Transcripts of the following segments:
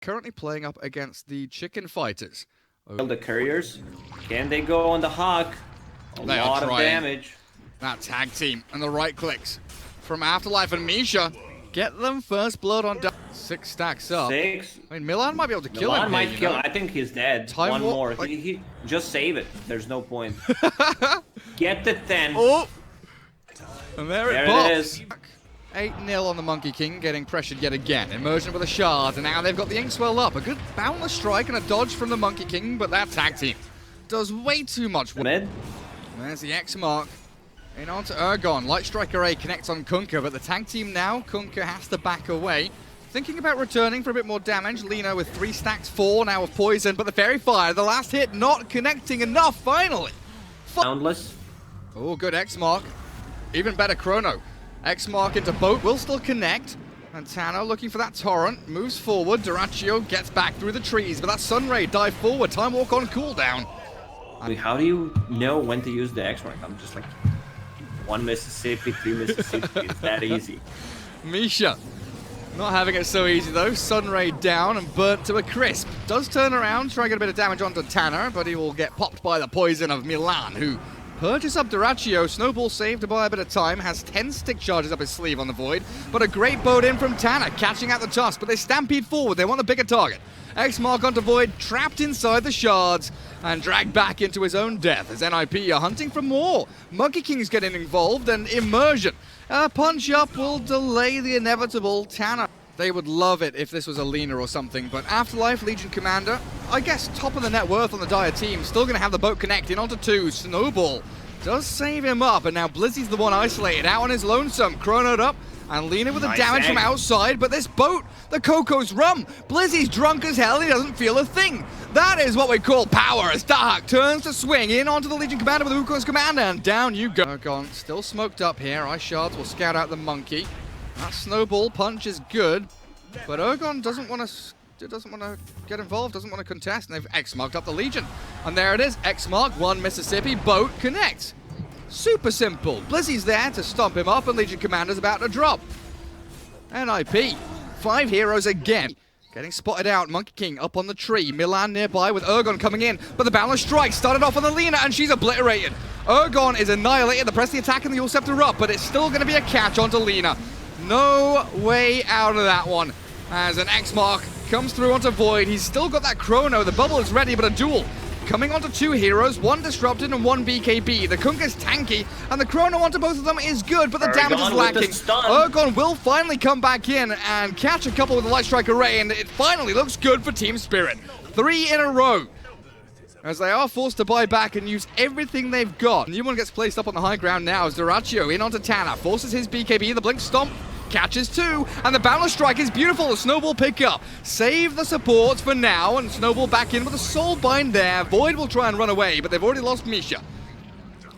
currently playing up against the Chicken Fighters. The Couriers, can they go on the Hawk? A lot of damage. That tag team and the right clicks from Afterlife and Misha get them first blood on 6 stacks up. 6. I mean, Milan might be able to kill him. Milan might kill him. I think he's dead. Time One more. Like... He just save it. There's no point. Get the 10. Oh! And there it is. 8-0 on the Monkey King, getting pressured yet again. Immersion with a shard, and now they've got the Inkswell up. A good boundless strike and a dodge from the Monkey King, but that tag team does way too much work. Mid. There's the X mark. In onto Ergon. Light Striker A connects on Kunkka, but the tag team now, Kunkka has to back away. Thinking about returning for a bit more damage. Lina with 3 stacks, 4 now with poison, but the Fairy Fire, the last hit, not connecting enough, finally. Boundless. Oh, good X mark. Even better Chrono. X mark into boat, will still connect. And Tano looking for that torrent, moves forward. Duraccio gets back through the trees, but that Sunray dive forward. Time walk on cooldown. How do you know when to use the X mark? I'm just like 1 Mississippi, 3 Mississippi. It's that easy. Misha not having it so easy though. Sunray down and burnt to a crisp. Does turn around, try to get a bit of damage onto Tanner, but he will get popped by the poison of Milan, who purges up Duraccio. Snowball saved to buy a bit of time, has 10 stick charges up his sleeve on the Void, but a great boat in from Tanner, catching out the tusk, but they stampede forward, they want the bigger target. X mark onto Void, trapped inside the shards, and dragged back into his own death as NIP are hunting for more. Monkey King's getting involved, and Immersion. Punch up will delay the inevitable. Tanner, they would love it if this was a Lina or something, but Afterlife, Legion Commander, I guess top of the net worth on the Dire team, still going to have the boat connect in onto 2. Snowball does save him up, and now Blizzy's the one isolated, out on his lonesome, chronoed up, and Lina with the damage from outside, but this boat, the Coco's rum. Blizzy's drunk as hell, he doesn't feel a thing. That is what we call power, as Dark turns to swing in onto the Legion Commander with Wukong's Commander, and down you go. Ergon still smoked up here. Ice Shards will scout out the Monkey. That Snowball punch is good, but Ergon doesn't want to get involved, doesn't want to contest, and they've X-marked up the Legion. And there it is, X-mark, 1 Mississippi, boat connects. Super simple. Blizzy's there to stomp him up, and Legion Commander's about to drop. NIP, 5 heroes again. Getting spotted out, Monkey King up on the tree. Milan nearby with Ergon coming in, but the balance strike started off on the Lina, and she's obliterated. Ergon is annihilated, the press the attack and the All Scepter up, but it's still going to be a catch onto Lina. No way out of that one. As an X-mark comes through onto Void, he's still got that Chrono, the bubble is ready, but a duel. Coming onto 2 heroes, 1 disrupted and 1 BKB. The Kunkka's tanky, and the Chrono onto both of them is good, but the damage is lacking. Ergon will finally come back in and catch a couple with the Light Strike Array, and it finally looks good for Team Spirit. 3 in a row, as they are forced to buy back and use everything they've got. New one gets placed up on the high ground now as Duraccio in onto Tanner, forces his BKB, the Blink Stomp, catches 2, and the Boundless Strike is beautiful. The Snowball pick up. Save the supports for now, and Snowball back in with a Soul Bind there. Void will try and run away, but they've already lost Misha.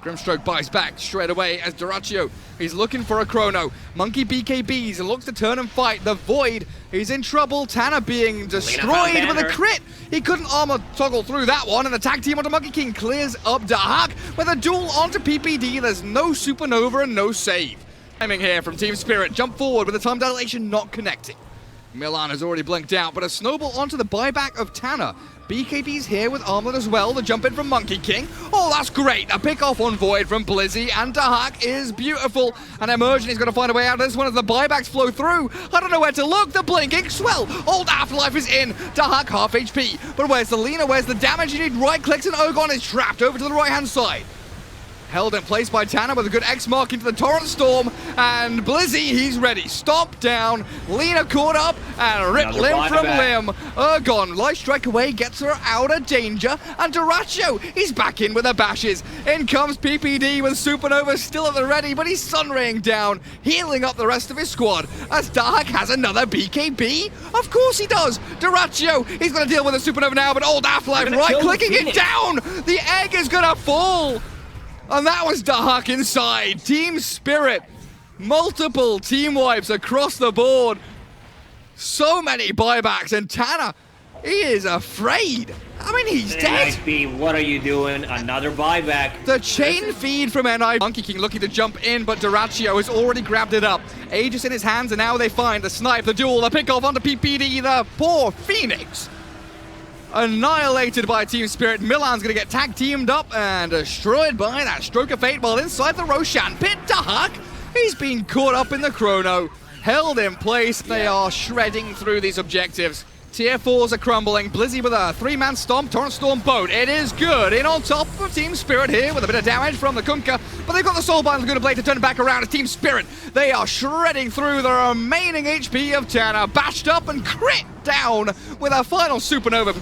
Grimstroke buys back straight away as Duraccio, he's looking for a Chrono. Monkey BKBs and looks to turn and fight. The Void, he's in trouble. Tanner being destroyed with a crit. He couldn't armor toggle through that one, and the tag team onto Monkey King clears up Dahak with a duel onto PPD. There's no Supernova and no save. Timing here from Team Spirit, jump forward with the time dilation not connecting. Milan has already blinked out, but a Snowball onto the buyback of Tanner. BKB's here with Armlet as well, the jump in from Monkey King. Oh, that's great, a pick off on Void from Blizzy, and Dahak is beautiful. And Immersion is going to find a way out of this one as the buybacks flow through. I don't know where to look, the blinking swell. Old Afterlife is in, Dahak half HP. But where's the Lina, where's the damage? You need right clicks, and Ergon is trapped over to the right hand side. Held in place by Tanner with a good X-mark into the Torrent Storm, and Blizzy, he's ready. Stop down, Lina caught up, and rip limb from limb. Ergon, Light Strike away, gets her out of danger, and Duraccio, he's back in with the bashes. In comes PPD with Supernova still at the ready, but he's sunraying down, healing up the rest of his squad, as Dark has another BKB. Of course he does. Duraccio, he's going to deal with a Supernova now, but Old Afterlife right-clicking it down. The egg is going to fall. And that was Dahak inside. Team Spirit, multiple team wipes across the board. So many buybacks, and Tanner He is afraid. I mean, he's dead. NIP, what are you doing? Another buyback. The chain feed from NIP. Monkey King looking to jump in, but Duraccio has already grabbed it up. Aegis in his hands, and now they find the snipe, the duel, the pick off onto PPD. The poor Phoenix. Annihilated by Team Spirit. Milan's going to get tag teamed up and destroyed by that stroke of fate. While inside the Roshan pit, Dahak, he's been caught up in the chrono. Held in place. They are shredding through these objectives. Tier 4s are crumbling. Blizzy with a 3-man stomp. Torrent Storm boat. It is good. In on top of Team Spirit here with a bit of damage from the Kunkka. But they've got the Soulbind Laguna Blade to turn it back around as Team Spirit. They are shredding through the remaining HP of Tanner. Bashed up and crit down with a final supernova.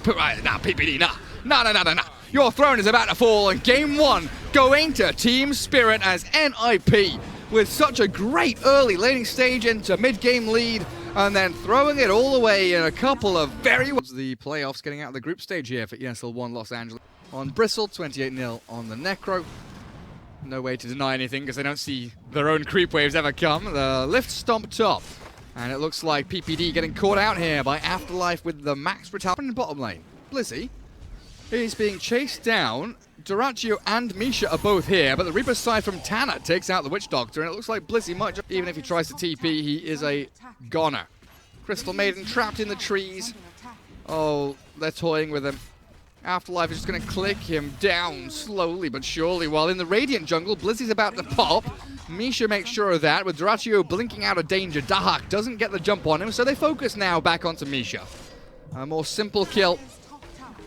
Nah, PPD, nah. Your throne is about to fall. And game 1 going to Team Spirit as NIP with such a great early laning stage into mid-game lead. And then throwing it all away in a couple of very well. The playoffs getting out of the group stage here for ESL One Los Angeles. On Bristle, 28-0 on the Necro. No way to deny anything because they don't see their own creep waves ever come. The lift stomp top. And it looks like PPD getting caught out here by Afterlife with the max retaliation in the bottom lane. Blizzy, he's being chased down. Duraccio and Misha are both here, but the Reaper's side from Tanner takes out the Witch Doctor, and it looks like Blizzy might just, even if he tries to TP, he is a goner. Crystal Maiden trapped in the trees. Oh, they're toying with him. Afterlife is just going to click him down slowly but surely, while in the Radiant jungle, Blizzy's about to pop. Misha makes sure of that, with Duraccio blinking out of danger. Dahak doesn't get the jump on him, so they focus now back onto Misha. A more simple kill,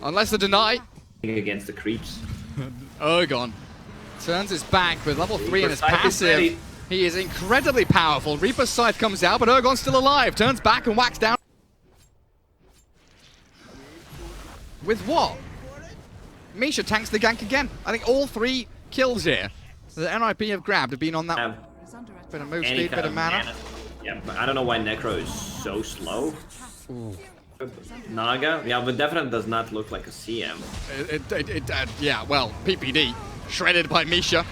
unless the deny. Against the creeps. Ergon turns his back with level 3 in his passive. He is incredibly powerful. Reaper's Scythe comes out, but Ergon's still alive. Turns back and whacks down. With what? Misha tanks the gank again. I think all 3 kills here that NIP have grabbed have been on that. Bit of move speed, bit of mana. Yeah, but I don't know why Necro is so slow. Ooh. Naga? Yeah, but definitely does not look like a CM. Yeah, well, PPD. Shredded by Misha.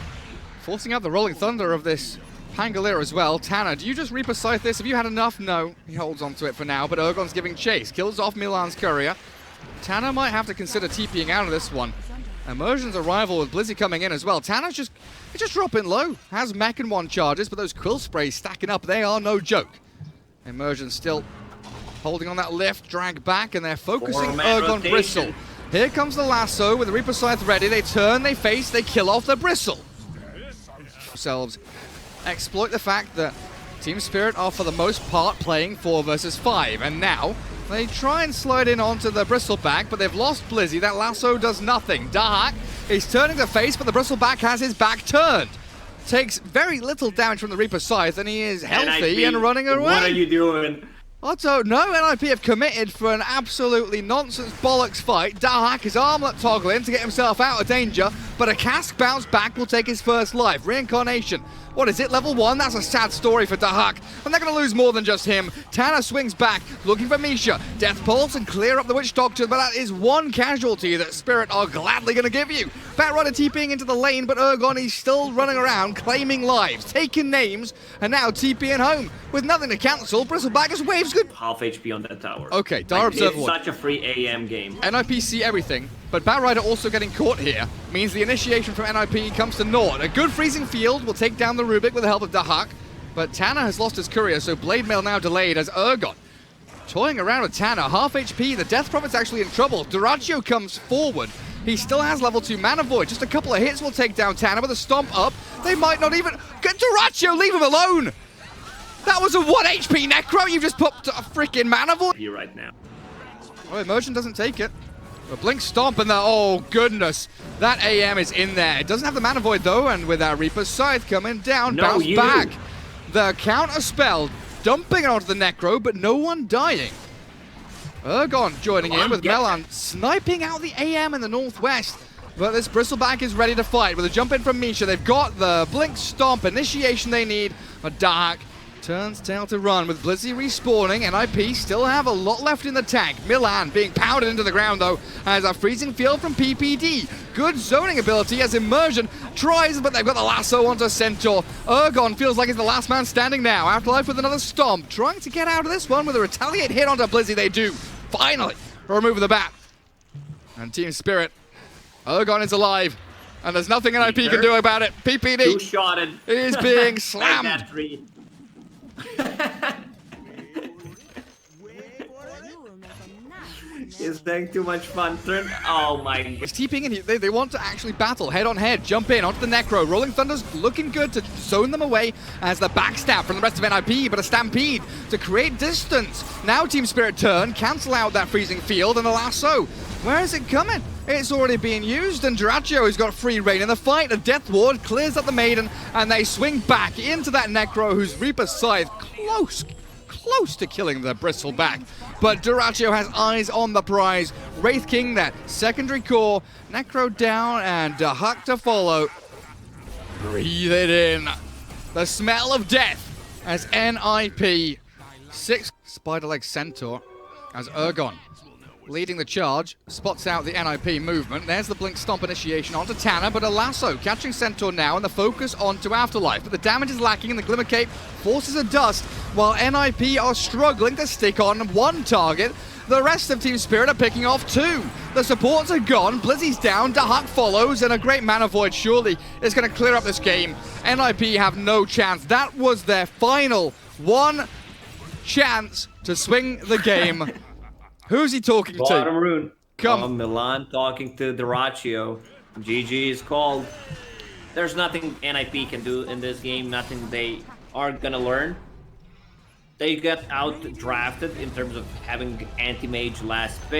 Forcing out the Rolling Thunder of this Pangolier as well. Tanner, do you just Reaper Scythe this? Have you had enough? No. He holds on to it for now, but Ergon's giving chase. Kills off Milan's courier. Tanner might have to consider TPing out of this one. Immersion's arrival with Blizzy coming in as well. Tanner's just dropping low. Has Mech and 1 charges, but those Quill Sprays stacking up, they are no joke. Immersion still holding on that lift, drag back, and they're focusing Ergon Bristle. Here comes the lasso with the Reaper Scythe ready. They turn, they face, they kill off the Bristle. Themselves exploit the fact that Team Spirit are for the most part playing 4 versus 5, and now they try and slide in onto the Bristleback, but they've lost Blizzy. That lasso does nothing. Dahak is turning the face, but the Bristleback has his back turned. Takes very little damage from the Reaper Scythe, and he is healthy and running away. What are you doing? I don't know. NIP have committed for an absolutely nonsense bollocks fight. Dahak is armlet toggling to get himself out of danger, but a cask bounce back will take his first life. Reincarnation. What is it, level 1? That's a sad story for Dahak. And they're going to lose more than just him. Tanner swings back, looking for Misha. Death Pulse and clear up the Witch Doctor, but that is 1 casualty that Spirit are gladly going to give you. Batrider TPing into the lane, but Ergon is still running around, claiming lives, taking names, and now TPing home. With nothing to cancel, Bristleback just waves good. Half HP on that tower. Okay, Dar Observer. It's such a free AM game. NIP see everything, but Batrider also getting caught here means the initiation from NIP comes to naught. A good freezing field will take down the Rubik with the help of Dahak, but Tanner has lost his courier, so Blade Mail now delayed as Ergon toying around with Tanner. Half HP, the Death Prophet's actually in trouble. Duraccio comes forward. He still has level 2 Mana Void. Just a couple of hits will take down Tanner with a stomp up. They might not even... Get Duraccio, leave him alone! That was a 1 HP Necro. You just popped a freaking Mana Void. Here right now. Oh, Immersion doesn't take it. A Blink Stomp and the... Oh, goodness. That AM is in there. It doesn't have the Mana Void, though, and with that Reaper's Scythe coming down, bounce back. The counter spell dumping it onto the Necro, but no one dying. Ergon joining in with Melan, sniping out the AM in the northwest. But this Bristleback is ready to fight with a jump in from Misha. They've got the Blink Stomp initiation they need. But Dark turns tail to run with Blizzy respawning. NIP still have a lot left in the tank. Milan being pounded into the ground though as a freezing field from PPD. Good zoning ability as Immersion tries, but they've got the lasso onto Centaur. Ergon feels like he's the last man standing now. Afterlife with another stomp, trying to get out of this one with a retaliate hit onto Blizzy. They do. Finally. for a move of the bat. And Team Spirit, Ergon is alive. And there's nothing NIP can do about it. PPD Two-shotted. is being Like slammed. that tree. It's having too much fun. Oh my god. He's TPing in. They want to actually battle head on head. Jump in onto the Necro. Rolling Thunder's looking good to zone them away as the backstab from the rest of NIP, but a Stampede to create distance. Now Team Spirit turn, cancel out that freezing field, and the lasso. Where is it coming? It's already being used, and Duraccio has got free reign in the fight. A Death Ward clears up the Maiden, and they swing back into that Necro, whose Reaper Scythe close to killing the Bristleback. But Duraccio has eyes on the prize. Wraith King, that secondary core. Necro down, and Huck to follow. Breathe it in. The smell of death as NIP. 6 Spider-Leg Centaur as Ergon leading the charge, spots out the NIP movement. There's the Blink Stomp initiation onto Tanner, but a lasso catching Centaur now, and the focus onto Afterlife. But the damage is lacking, and the Glimmer Cape forces a dust, while NIP are struggling to stick on one target. The rest of Team Spirit are picking off 2. The supports are gone, Blizzy's down, Dahak follows, and a great Mana Void surely is going to clear up this game. NIP have no chance. That was their final one chance to swing the game. Who's he talking Bottom to? rune. Come. Milan talking to Duraccio. GG is called. There's nothing NIP can do in this game. Nothing they are gonna learn. They got out drafted in terms of having anti-mage last pick.